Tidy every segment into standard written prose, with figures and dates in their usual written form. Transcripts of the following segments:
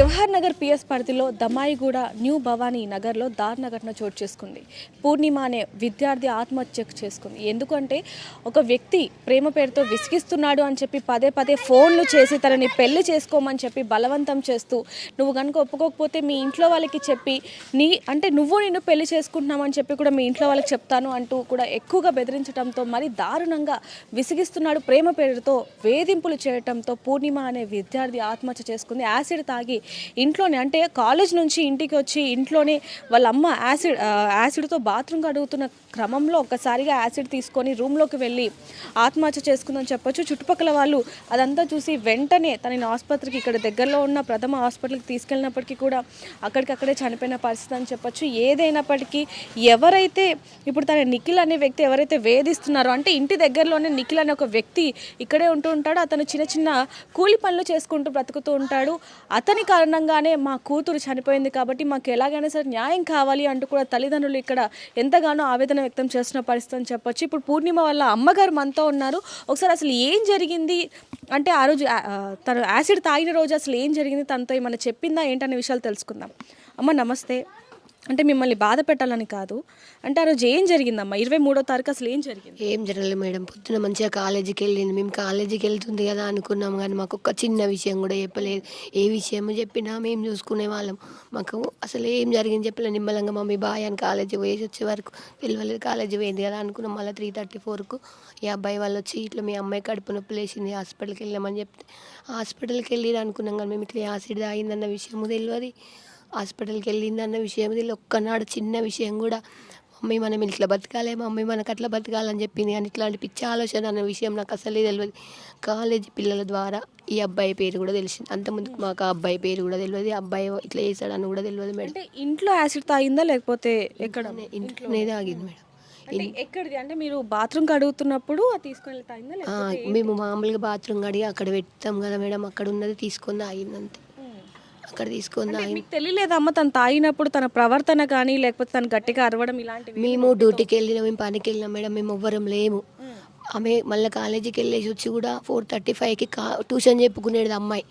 Jawahar Nagar PS పరిధిలో Damaiguda new Bhavani నగర్లో దారుణ ఘటన చోటు చేసుకుంది. పూర్ణిమ అనే విద్యార్థి ఆత్మహత్య చేసుకుంది. ఎందుకంటే ఒక వ్యక్తి ప్రేమ పేరుతో విసిగిస్తున్నాడు అని చెప్పి పదే పదే ఫోన్లు చేసి తనని పెళ్లి చేసుకోమని చెప్పి బలవంతం చేస్తూ, నువ్వు కనుక ఒప్పుకోకపోతే మీ ఇంట్లో వాళ్ళకి చెప్పి నిన్ను పెళ్లి చేసుకుంటున్నామని చెప్పి కూడా మీ ఇంట్లో వాళ్ళకి చెప్తాను అంటూ కూడా ఎక్కువగా బెదిరించడంతో మరి దారుణంగా విసిగిస్తున్నాడు. ప్రేమ పేరుతో వేధింపులు చేయడంతో పూర్ణిమ అనే విద్యార్థి ఆత్మహత్య చేసుకుంది. యాసిడ్ తాగి ఇంట్లోనే, అంటే కాలేజ్ నుంచి ఇంటికి వచ్చి ఇంట్లోనే వాళ్ళ అమ్మ యాసిడ్తో బాత్రూమ్ కడుగుతున్న క్రమంలో ఒక్కసారిగా యాసిడ్ తీసుకొని రూమ్లోకి వెళ్ళి ఆత్మహత్య చేసుకుందని చెప్పొచ్చు. చుట్టుపక్కల వాళ్ళు అదంతా చూసి వెంటనే తనని ఆసుపత్రికి, ఇక్కడ దగ్గరలో ఉన్న ప్రథమ హాస్పిటల్కి తీసుకెళ్ళినప్పటికీ కూడా అక్కడికక్కడే చనిపోయిన పరిస్థితి అని చెప్పొచ్చు. ఏదైనప్పటికీ ఎవరైతే ఇప్పుడు తన నిఖిల్ అనే వ్యక్తి ఎవరైతే వేధిస్తున్నారో, అంటే ఇంటి దగ్గరలోనే నిఖిల్ అనే ఒక వ్యక్తి ఇక్కడే ఉంటూ ఉంటాడు. అతను చిన్న చిన్న కూలి పనులు చేసుకుంటూ బ్రతుకుతూ ఉంటాడు. అతని కారణంగానే మా కూతురు చనిపోయింది కాబట్టి మాకు ఎలాగైనా సరే న్యాయం కావాలి అంటూ కూడా తల్లిదండ్రులు ఇక్కడ ఎంతగానో ఆవేదన వ్యక్తం చేస్తున్న పరిస్థితి అని చెప్పొచ్చు. ఇప్పుడు పూర్ణిమ వాళ్ళ అమ్మగారు మనతో ఉన్నారు. ఒకసారి అసలు ఏం జరిగింది, అంటే ఆ రోజు తను యాసిడ్ తాగిన రోజు అసలు ఏం జరిగింది, తనతో ఏమైనా చెప్పిందా ఏంటనే విషయాలు తెలుసుకుందాం. అమ్మ నమస్తే. అంటే మిమ్మల్ని బాధ పెట్టాలని కాదు, అంటే ఆ రోజు ఏం జరిగిందమ్మా? 23వ తారీఖు అసలు ఏం జరిగింది? ఏం జరగలేదు మేడం. పొద్దున మంచిగా కాలేజీకి వెళ్ళింది. మేము కాలేజీకి వెళ్తుంది కదా అనుకున్నాం, కానీ మాకు ఒక చిన్న విషయం కూడా చెప్పలేదు. ఏ విషయం చెప్పినా మేము చూసుకునే వాళ్ళం. మాకు అసలు ఏం జరిగింది చెప్పలేదు. నిమ్మలంగా మమ్మీ బాయ్ అని కాలేజీ పోయేసి వచ్చే వరకు తెలియలేదు. కాలేజీ పోయింది కదా అనుకున్నాం. మళ్ళీ 3:34కు ఈ అబ్బాయి వాళ్ళు వచ్చి ఇట్లా మీ అమ్మాయి కడుపు నొప్పి లేచింది, హాస్పిటల్కి వెళ్ళామని చెప్తే హాస్పిటల్కి వెళ్ళి అనుకున్నాం. కానీ మేము ఇట్లా యాసిడ్ తాగిందన్న విషయము తెలియదు, హాస్పిటల్కి వెళ్ళిందన్న విషయం తెలియదు. ఒక్కనాడు చిన్న విషయం కూడా మమ్మీ మనం ఇట్లా బతకాలి, మమ్మీ మనకు అట్లా బతకాలని చెప్పింది. కానీ ఇట్లాంటి పిచ్చి ఆలోచన అన్న విషయం నాకు అసలే తెలియదు. కాలేజీ పిల్లల ద్వారా ఈ అబ్బాయి పేరు కూడా తెలిసింది. అంతకుముందుకు మాకు ఆ అబ్బాయి పేరు కూడా తెలియదు, అబ్బాయి ఇట్లా చేశాడని కూడా తెలియదు మేడం. అంటే ఇంట్లో యాసిడ్ తాగిందా లేకపోతే ఎక్కడ? ఇంట్లోనే తాగింది మేడం. ఎక్కడిది అంటే మీరు బాత్రూమ్ కడుగుతున్నప్పుడు తీసుకొని తాగిందా లేకపోతే? మేము మామూలుగా బాత్రూమ్ కడిగి అక్కడ పెడతాం కదా మేడం, అక్కడ ఉన్నది తీసుకొని తాగింది అంతే. అక్కడ తీసుకొని తాగింది. మీకు తెలియలేదమ్మా తను తాగినప్పుడు తన ప్రవర్తన కానీ లేకపోతే తను గట్టిగా అరవడం ఇలాంటివి? మేము డ్యూటీకి వెళ్ళినాం, మేము పనికి వెళ్ళినాం మేడం, మేము ఎవ్వరం లేము. ఆమె మళ్ళీ కాలేజీకి వెళ్ళేసి వచ్చి కూడా 4:35కి ట్యూషన్ చెప్పుకునేది అమ్మాయి.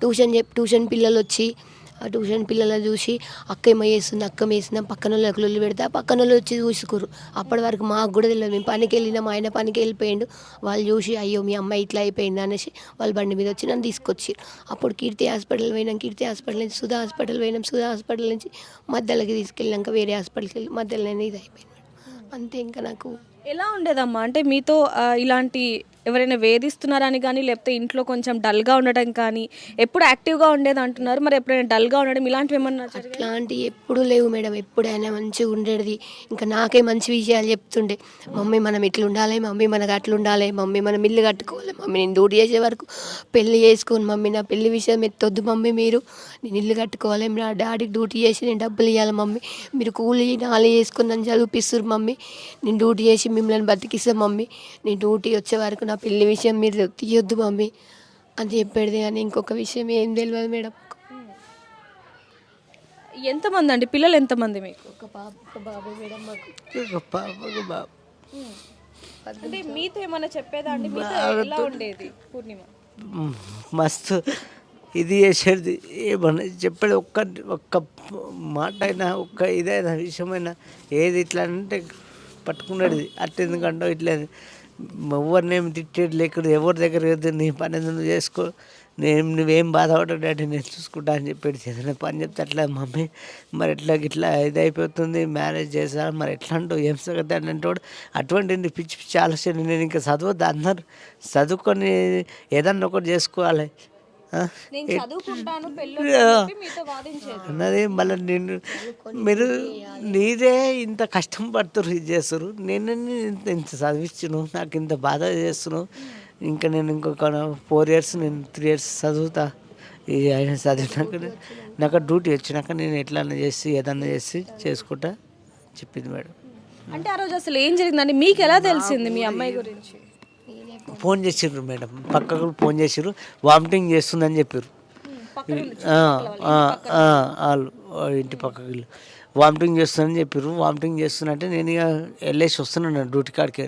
ట్యూషన్ పిల్లలు వచ్చి ఆ ట్యూషన్ పిల్లలను చూసి అక్క ఏమో చేస్తుంది, అక్క వేసిందాం, పక్కన వాళ్ళకి లొల్లి పెడితే ఆ పక్కన వాళ్ళు వచ్చి చూసుకోరు. అప్పటి వరకు మాకు కూడా తెలియదు. మేము పనికి వెళ్ళినాం, ఆయన పనికి వెళ్ళిపోయిండు. వాళ్ళు చూసి అయ్యో మీ అమ్మాయి ఇట్లా అయిపోయింది అనేసి వాళ్ళ బండి మీద వచ్చి నన్ను తీసుకొచ్చి అప్పుడు కీర్తి హాస్పిటల్ పోయినాం, కీర్తి హాస్పిటల్ నుంచి సుధా హాస్పిటల్ పోయినాం, సుధా హాస్పిటల్ నుంచి మధ్యలోకి తీసుకెళ్ళాక వేరే హాస్పిటల్కి వెళ్ళి మధ్యలోనే ఇది అయిపోయింది అంతే. ఇంకా నాకు ఎలా ఉండేదమ్మా, అంటే మీతో ఇలాంటి ఎవరైనా వేధిస్తున్నారని కానీ లేకపోతే ఇంట్లో కొంచెం డల్గా ఉండడం కానీ, ఎప్పుడు యాక్టివ్గా ఉండేది అంటున్నారు, మరి ఎప్పుడైనా డల్గా ఉండడం ఇలాంటివి ఏమన్నా? అట్లాంటివి ఎప్పుడు లేవు మేడం. ఎప్పుడైనా మంచిగా ఉండేది. ఇంకా నాకే మంచి విషయాలు చెప్తుండే. మమ్మీ మనం ఇట్లా ఉండాలి, మమ్మీ మనకు అట్లా ఉండాలి, మమ్మీ మనం ఇల్లు కట్టుకోవాలి, మమ్మీ నేను డ్యూటీ చేసే వరకు పెళ్ళి చేసుకోను మమ్మీ, నా పెళ్లి విషయం ఎత్తొద్దు మమ్మీ, మీరు నేను ఇల్లు కట్టుకోవాలి, నా డాడీకి డ్యూటీ చేసి నేను డబ్బులు ఇవ్వాలి మమ్మీ, మీరు కూలి నాలి చేసుకుని నన్ను చదివిపిస్తారు మమ్మీ, నేను డ్యూటీ చేసి మిమ్మల్ని బతికిస్తాను మమ్మీ, నేను డ్యూటీ వచ్చే వరకు నా పెళ్లి విషయం మీరు తీయొద్దు మమ్మీ అని చెప్పేది. కానీ ఇంకొక విషయం ఏం తెలియదు మేడం. ఎంతమంది అండి పిల్లలు, ఎంతమంది మీకు? ఒక పాప ఒక బాబు మేడం మాకు. ఒక పాప ఒక బాబు. అంటే మీతో ఏమన్నా చెప్పేదా అండి? మీతో ఎలా ఉండేది పూర్ణిమ? మస్తు ఇది చేసేది, ఏమన్నా చెప్పేది ఒక్క మాట అయినా, ఒక్క ఇదైనా విషయమైనా ఏది ఇట్లా అంటే పట్టుకునేది. అట్లా ఎందుకంటే ఇట్లా ఎవరినేమి తిట్టేది లేకుండా ఎవరి దగ్గర నీ పని నువ్వు చేసుకో, నువ్వేం బాధపడ్డా డాడీ నేను చూసుకుంటా అని చెప్పేది. ఏదైనా పని చెప్తే అట్లా మమ్మీ మరి ఎట్లా ఇట్లా ఇది అయిపోతుంది, మ్యారేజ్ చేసా మరి ఎట్లా అంటూ ఏం సంగతి అని అంటాడు. అటువంటి పిచ్చి పిచ్చి ఆలోచన. నేను ఇంకా చదవద్దు, అందరు చదువుకొని ఏదన్నా ఒకటి చేసుకోవాలి అన్నది. మళ్ళీ మీరు నీదే ఇంత కష్టం పడుతున్నారు, ఇది చేస్తారు, నేను ఇంత చదివించును, నాకు ఇంత బాధ చేస్తున్నావు, ఇంకా నేను ఇంకొక 4 years నేను 3 years చదువుతా, ఆయన చదివినాక నాకు డ్యూటీ వచ్చినాక నేను ఎట్లన్నా చేసి ఏదన్నా చేసి చేసుకుంటా చెప్పింది మేడం. అంటే ఆ రోజు అసలు ఏం జరిగిందండి, మీకు ఎలా తెలిసింది మీ అమ్మాయి గురించి? ఫోన్ చేసిర్రు మేడం, పక్కకు ఫోన్ చేసిర్రు, వామిటింగ్ చేస్తుందని చెప్పారు వాళ్ళు, ఇంటి పక్కకి వామిటింగ్ చేస్తుందని చెప్పారు. వామిటింగ్ చేస్తున్నట్టే నేను ఇక వెళ్ళేసి వస్తున్నాను డ్యూటీ కాడికి.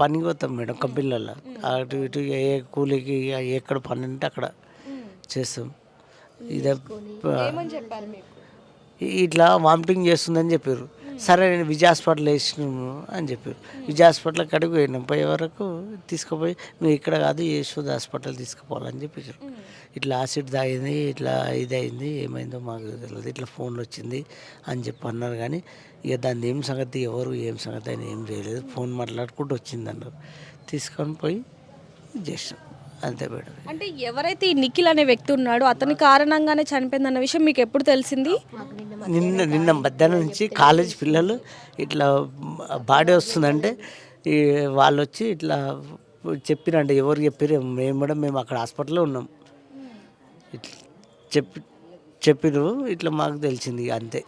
పనికి పోతాం మేడం కంపెనీలలో, అటు ఇటు ఏ కూలీకి ఎక్కడ పని అంటే అక్కడ చేస్తాం. ఇదే ఏమని చెప్పారు మీకు? ఇట్లా వామిటింగ్ చేస్తుందని చెప్పారు. సరే నేను విజయ హాస్పిటల్ వేసినాము అని చెప్పారు. విజయ హాస్పిటల్ కడిగి పోయినాం. పోయే వరకు తీసుకుపోయి నువ్వు ఇక్కడ కాదు యశోద హాస్పిటల్ తీసుకుపోవాలని చెప్పారు. ఇట్లా యాసిడ్ తాగింది, ఇట్లా ఇది అయింది, ఏమైందో మాకు తెలియదు, ఇట్లా ఫోన్లు వచ్చింది అని చెప్పి అన్నారు. కానీ ఇక దాన్ని ఏం సంగతి, ఎవరు ఏం సంగతి అని ఏం చేయలేదు. ఫోన్ మాట్లాడుకుంటూ వచ్చింది అన్నారు. తీసుకొని పోయి చేసాం, అంతే మేడం. అంటే ఎవరైతే ఈ నిఖిల్ అనే వ్యక్తి ఉన్నాడో అతని కారణంగానే చనిపోయిందన్న విషయం మీకు ఎప్పుడు తెలిసింది? నిన్న మధ్యాహ్నం నుంచి కాలేజ్ పిల్లలు ఇట్లా బాడీ వస్తుందంటే ఈ వాళ్ళు వచ్చి ఇట్లా చెప్పిరంటే ఎవరు చెప్పారు మేము అక్కడ హాస్పిటల్లో ఉన్నాం ఇట్లా చెప్పిరు, ఇట్లా మాకు తెలిసింది అంతే.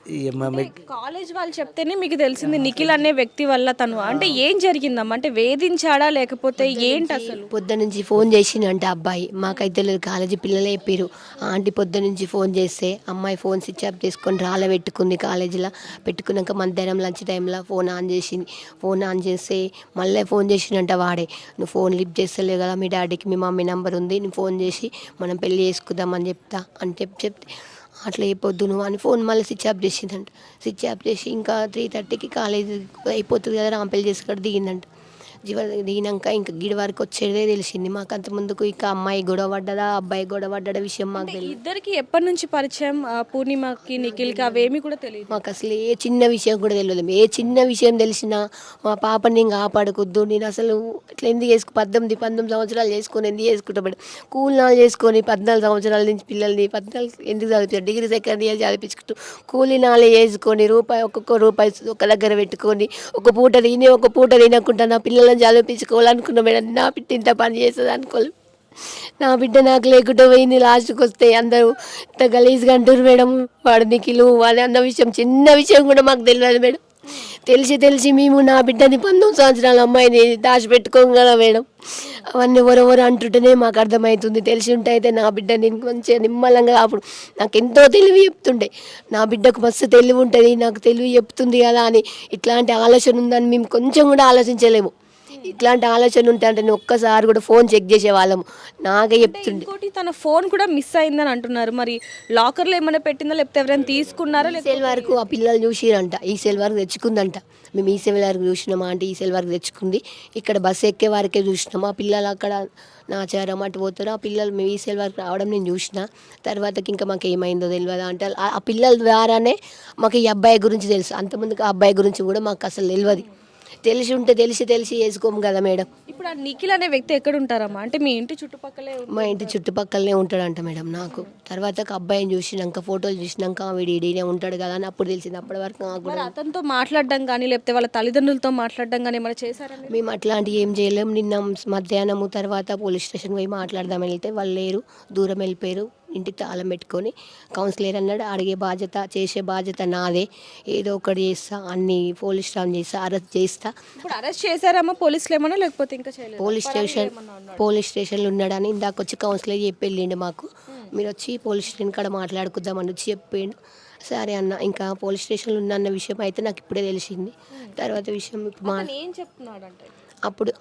కాలేజ్ వాళ్ళు చెప్తేనే మీకు తెలిసింది నిఖిల్ అనే వ్యక్తి వల్ల తను. అంటే ఏం జరిగిందమ్మా? అంటే వేధించాడా లేకపోతే ఏంటి అసలు? పొద్దు నుంచి ఫోన్ చేసిండంట అబ్బాయి, మాకైతే లేదు, కాలేజీ పిల్లలే చెప్పారు. ఆంటీ పొద్దు నుంచి ఫోన్ చేస్తే అమ్మాయి ఫోన్ స్విచ్ ఆఫ్ చేసుకొని రాళ్ళ పెట్టుకుంది. కాలేజీలో పెట్టుకున్నాక మధ్యాహ్నం లంచ్ టైంలో ఫోన్ ఆన్ చేసింది. ఫోన్ ఆన్ చేస్తే మళ్ళీ ఫోన్ చేసిండంట వాడే, నువ్వు ఫోన్ లిఫ్ట్ చేస్తలేవు కదా, మీ డాడీకి మీ మమ్మీ నెంబర్ ఉంది, నువ్వు ఫోన్ చేసి మనం పెళ్ళి చేసుకుందామని చెప్తా అని చెప్తే అట్లా అయిపోద్దు నువ్వు అని ఫోన్ మళ్ళీ స్విచ్ ఆఫ్ చేసిందంట. స్విచ్ ఆఫ్ చేసి ఇంకా 3:30కి కాలేజీ అయిపోతుంది కదా, రాంపల్లి చేసి కూడా దిగిందంట. దిగినాక ఇంకా గిడి వరకు వచ్చేదే తెలిసింది మాకు. అంత ముందుకు ఇక అమ్మాయి గొడవ పడ్డదా, అబ్బాయి గొడవ పడ్డ విషయం మాకు తెలియదు. ఇద్దరికి ఎప్పటి నుంచి పరిచయం? పూర్ణిమకి నిఖిల్కి అవేమి కూడా తెలియదు మాకు. అసలు ఏ చిన్న విషయం కూడా తెలియదు. ఏ చిన్న విషయం తెలిసినా మా పాపని నేను కాపాడకొద్దు, నేను అసలు ఇట్లా ఎందుకు 19 సంవత్సరాలు చేసుకొని ఎందుకు చేసుకుంటా మేడం, కూలినాలు చేసుకొని 14 సంవత్సరాల నుంచి పిల్లల్ని 14 ఎందుకు చదివించారు, డిగ్రీ సెకండ్ ఇయర్ చదివించుకుంటూ కూలినాలు వేసుకొని ఒక్కొక్క రూపాయి ఒక దగ్గర పెట్టుకొని ఒక పూట తినకుండా నా పిల్లల చదివించుకోవాలనుకున్నా మేడం. నా బిడ్డ ఇంత పని చేస్తుంది అనుకోలేదు. నా బిడ్డ నాకు లేకుండా పోయింది. లాస్ట్కి వస్తే అందరూ ఇంత గలీజ్గా అంటారు మేడం, వాడు నిఖిలు వాడి అన్న విషయం, చిన్న విషయం కూడా మాకు తెలియదు మేడం. తెలిసి మేము నా బిడ్డని 19 సంవత్సరాల అమ్మాయిని దాచిపెట్టుకోం కదా మేడం. అవన్నీ ఎవరెవరు అంటుంటేనే మాకు అర్థమవుతుంది. తెలిసి ఉంటే అయితే నా బిడ్డని మంచిగా నిమ్మలంగా, అప్పుడు నాకు ఎంతో తెలివి చెప్తుండే, నా బిడ్డకు మస్తు తెలివి ఉంటుంది, నాకు తెలివి చెప్తుంది కదా అని. ఇట్లాంటి ఆలోచన ఉందని మేము కొంచెం కూడా ఆలోచించలేము. ఇట్లాంటి ఆలోచన ఉంటే అంటే నేను ఒక్కసారి కూడా ఫోన్ చెక్ చేసేవాళ్ళము, నాకే చెప్తుండే. ఇంకోటి తన ఫోన్ కూడా మిస్ అయిందని అంటున్నారు. మరి లాకర్లో ఏమైనా పెట్టిందా లేకపోతే ఎవరైనా తీసుకున్నారా? ఈ సెల్ వరకు ఆ పిల్లలు చూసిరంట, ఈ సెల్ వరకు తెచ్చుకుందంట. మేము ఈ సెల్ వరకు చూసినామా అంటే ఈ సెల్ వరకు తెచ్చుకుంది. ఇక్కడ బస్సు ఎక్కే వరకే చూసినాము. ఆ పిల్లలు అక్కడ నాచారం అటు పోతారు. ఆ పిల్లలు మేము ఈ సెల్ వరకు రావడం నేను చూసిన. తర్వాతకి ఇంకా మాకు ఏమైందో తెలియదు అంటే ఆ పిల్లల ద్వారానే మాకు ఈ అబ్బాయి గురించి తెలుసు. అంతకుముందుకు ఆ అబ్బాయి గురించి కూడా మాకు అసలు తెలియదు. తెలిసి ఉంటే తెలిసి వేసుకోము కదా మేడం. ఇప్పుడు ఆ నిఖిల్ అనే వ్యక్తి ఎక్కడ ఉంటారమ్మా? అంటే మీ ఇంటి చుట్టుపక్కలే? మా ఇంటి చుట్టుపక్కలనే ఉంటాడంట మేడం. నాకు తర్వాత అబ్బాయిని చూసినాక, ఫోటోలు చూసినాక వీడినే ఉంటాడు కదా అని అప్పుడు తెలిసింది. అప్పటి వరకు నాకు కూడా అతనితో మాట్లాడడం కానీ లేకపోతే వాళ్ళ తల్లిదండ్రులతో మాట్లాడడం కానీ ఏమైనా చేశారని? మేము అట్లాంటివి ఏం చేయలేము. నిన్న మధ్యాహ్నము తర్వాత పోలీస్ స్టేషన్ పోయి మాట్లాడదామని వెళ్తే వాళ్ళు లేరు, దూరం వెళ్ళిపోయారు. ఇంటికి తాళం పెట్టుకొని కౌన్సిలర్ అన్నాడు, అడిగే బాధ్యత చేసే బాధ్యత నాదే, ఏదో ఒకటి చేస్తా, అన్ని పోలీస్ స్టేషన్ చేస్తా, అరెస్ట్ చేస్తా. ఇప్పుడు అరెస్ట్ చేశారమ్మా పోలీసులు ఏమన్నా లేకపోతే ఇంకా చేయలేదు? పోలీస్ స్టేషన్లో ఉన్నాడని ఇందాక వచ్చి కౌన్సిలర్ చెప్పి వెళ్ళిండు మాకు, మీరు వచ్చి పోలీస్ స్టేషన్ కాడ మాట్లాడుకుందామని వచ్చి చెప్పిండు. సరే అన్న, ఇంకా పోలీస్ స్టేషన్లో ఉన్న విషయం అయితే నాకు ఇప్పుడే తెలిసింది. తర్వాత విషయం ఇప్పుడు ఏం చెప్తున్నాడంటే అప్పుడు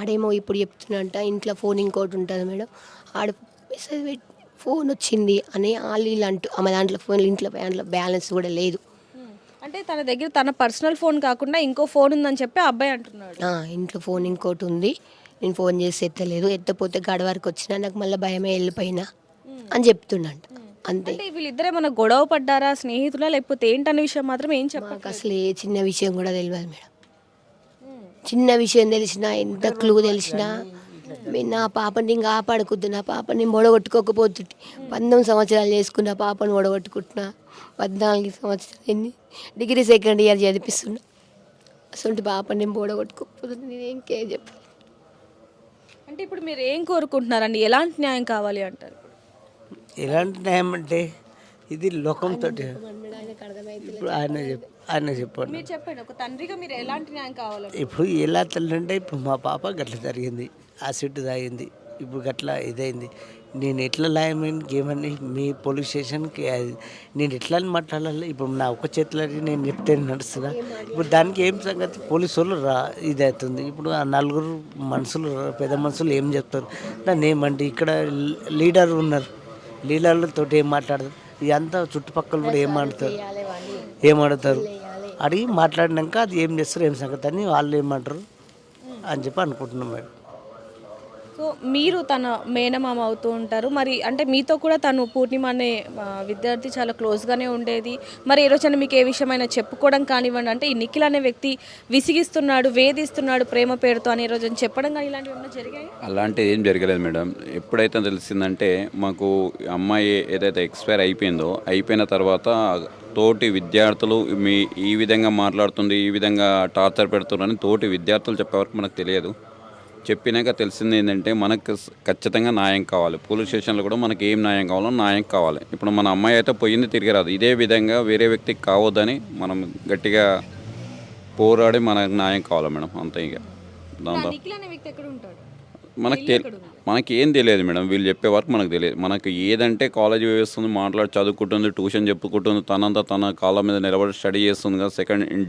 ఆడేమో ఇప్పుడు చెప్తున్నట్ట ఇంట్లో ఫోన్ ఇంకోటి ఉంటుంది మేడం, ఆడ మెసేజ్ ఫోన్ వచ్చింది అని వాళ్ళు అంటూ ఆమె ఇంట్లో బ్యాలెన్స్ కూడా లేదు. అంటే తన దగ్గర తన పర్సనల్ ఫోన్ కాకుండా ఇంకో ఫోన్ ఉందని చెప్పి అబ్బాయి అంటున్నాడు. ఇంట్లో ఫోన్ ఇంకోటి ఉంది, నేను ఫోన్ చేసి ఎత్తలేదు, ఎత్తపోతే గడ వరకు వచ్చినా నాకు మళ్ళీ భయమే వెళ్ళిపోయినా అని చెప్తున్నాడు. అంతే. వీళ్ళిద్దరు ఏమైనా గొడవ పడ్డారా, స్నేహితులా లేకపోతే ఏంటనే విషయం మాత్రం ఏం చెప్పాలి? అసలు ఏ చిన్న విషయం కూడా తెలియదు మేడం. చిన్న విషయం తెలిసినా, ఎంత క్లూ తెలిసినా నా పాపని నేను కాపాడుకుద్దు, నా పాపని నేను ఓడగొట్టుకోకపోతుంటే 19 సంవత్సరాలు చేసుకున్న పాపని ఓడగొట్టుకుంటున్నా. 14 సంవత్సరాలు డిగ్రీ సెకండ్ ఇయర్ చదివిస్తున్నా. అసలు పాపని నేను ఓడగొట్టుకోకపోతుంది, నేను ఇంకేం చెప్పాలి? అంటే ఇప్పుడు మీరు ఏం కోరుకుంటున్నారండి? ఎలాంటి న్యాయం కావాలి అంటారు? ఎలాంటి న్యాయం అంటే ఇది లోకంతో ఇప్పుడు ఆయన చెప్పండి. మీరు చెప్పండి, ఒక తండ్రిగా మీరు ఎలాంటి న్యాయం కావాలి? ఇప్పుడు ఎలా తల్లి అంటే ఇప్పుడు మా పాప గట్ల జరిగింది, యాసిడ్ తాగింది, ఇప్పుడు గట్లా ఇదైంది. నేను ఎట్లా లాయమని ఏమని మీ పోలీస్ స్టేషన్కి నేను ఎట్లా అని మాట్లాడాలి? ఇప్పుడు నా ఒక్క చేతిలో నేను చెప్తే నడుస్తుందా? ఇప్పుడు దానికి ఏం సంగతి? పోలీసు వాళ్ళు ఇది అవుతుంది. ఇప్పుడు ఆ 4 మనుషులు పెద్ద మనుషులు ఏం చెప్తారు? దాన్ని ఏమంటే ఇక్కడ లీడర్ ఉన్నారు, లీలలతో ఏం మాట్లాడదు ఇదంతా చుట్టుపక్కల కూడా ఏమడుగుతారు అడిగి మాట్లాడినాక అది ఏం చేస్తారు ఏం సంగతి అని వాళ్ళు ఏమంటారు అని చెప్పి అనుకుంటున్నాం మేడం. సో మీరు తన మేనమామ అవుతూ ఉంటారు మరి, అంటే మీతో కూడా తను పూర్ణిమ అనే విద్యార్థి చాలా క్లోజ్గానే ఉండేది. మరి ఈ రోజున మీకు ఏ విషయమైనా చెప్పుకోవడం కానివ్వండి, అంటే ఈ నిఖిల్ అనే వ్యక్తి విసిగిస్తున్నాడు, వేధిస్తున్నాడు ప్రేమ పేరుతో అని ఈ రోజున చెప్పడం కానీ ఇలాంటివి ఏమైనా జరిగాయి? అలాంటిది ఏం జరగలేదు మేడం. ఎప్పుడైతే తెలిసిందంటే మాకు అమ్మాయి ఏదైతే ఎక్స్పైర్ అయిపోయిందో అయిపోయిన తర్వాత తోటి విద్యార్థులు ఈ విధంగా మాట్లాడుతుంది, ఈ విధంగా టార్చర్ పెడుతున్నారని తోటి విద్యార్థులు చెప్పే వరకు మనకు తెలియదు. చెప్పినాక తెలిసింది ఏంటంటే మనకు ఖచ్చితంగా న్యాయం కావాలి. పోలీస్ స్టేషన్లో కూడా మనకి ఏం న్యాయం కావాలో న్యాయం కావాలి. ఇప్పుడు మన అమ్మాయి అయితే పోయింది, తిరిగి రాదు. ఇదే విధంగా వేరే వ్యక్తికి కావద్దని మనం గట్టిగా పోరాడి మనకు న్యాయం కావాలి మేడం. అంతే ఇక దాంతో నిఖిల్ అనే వ్యక్తి ఎక్కడ ఉంటాడు? మనకి ఏం తెలియదు మేడం. వీళ్ళు చెప్పే వరకు మనకు తెలియదు. మనకు ఏదంటే కాలేజ్ వేస్తుంది, మాట్లాడి చదువుకుంటుంది, ట్యూషన్ చెప్పుకుంటుంది, తనంతా తన కాళ్ళ మీద నిలబడి స్టడీ చేస్తుంది కదా.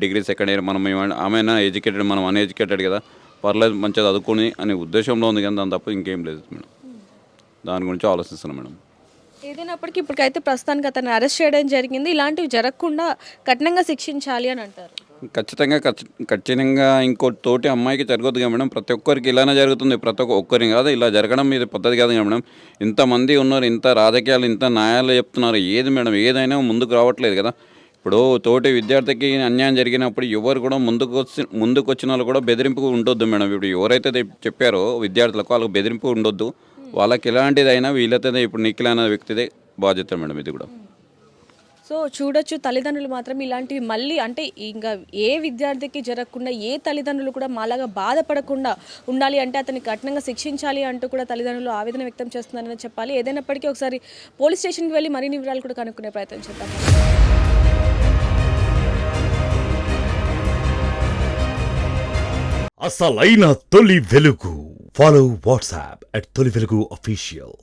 Degree second year. మనం ఆమెనా ఎడ్యుకేటెడ్, మనం అన్ఎడ్యుకేటెడ్ కదా, పర్లేదు మంచిగా చదువుకుని అనే ఉద్దేశంలో ఉంది కానీ దాని తప్ప ఇంకేం లేదు మేడం. దాని గురించి ఆలోచిస్తున్నాం మేడం. ఏదైనప్పటికీ ఇప్పటికైతే ప్రస్తుతానికి అతన్ని అరెస్ట్ చేయడం జరిగింది. ఇలాంటివి జరగకుండా కఠినంగా శిక్షించాలి అని అంటారు. ఖచ్చితంగా ఇంకో తోటి అమ్మాయికి జరగదు కదా మేడం. ప్రతి ఒక్కరికి ఇలానే జరుగుతుంది. ప్రతి ఒక్కరికి కాదు, ఇలా జరగడం ఇది పద్ధతి కాదు కదా మేడం. ఇంతమంది ఉన్నారు, ఇంత రాజకీయాలు, ఇంత న్యాయాలు చెప్తున్నారు. ఏది మేడం, ఏదైనా ముందుకు రావట్లేదు కదా. ఇప్పుడు తోటి విద్యార్థికి అన్యాయం జరిగినప్పుడు ఎవరు కూడా ముందుకు వచ్చిన వాళ్ళు కూడా బెదిరింపు ఉండొద్దు మేడం. ఇప్పుడు ఎవరైతే చెప్పారో విద్యార్థులకు వాళ్ళకి బెదిరింపు ఉండొద్దు. వాళ్ళకి ఎలాంటిదైనా వీళ్ళైతే ఇప్పుడు నిఖిల్ అనే వ్యక్తిదే బాధ్యత మేడం ఇది కూడా. సో చూడొచ్చు, తల్లిదండ్రులు మాత్రం ఇలాంటివి మళ్ళీ అంటే ఇంకా ఏ విద్యార్థికి జరగకుండా, ఏ తల్లిదండ్రులు కూడా మాలాగా బాధపడకుండా ఉండాలి అంటే అతన్ని కఠినంగా శిక్షించాలి అంటూ కూడా తల్లిదండ్రులు ఆవేదన వ్యక్తం చేస్తున్నారని చెప్పాలి. ఏదైనప్పటికీ ఒకసారి పోలీస్ స్టేషన్కి వెళ్ళి మరిన్ని వివరాలు కూడా కనుక్కునే ప్రయత్నం చేద్దాం. అసలైన తొలి వెలుగు. ఫాలో వాట్సాప్ @తొలి వెలుగు official.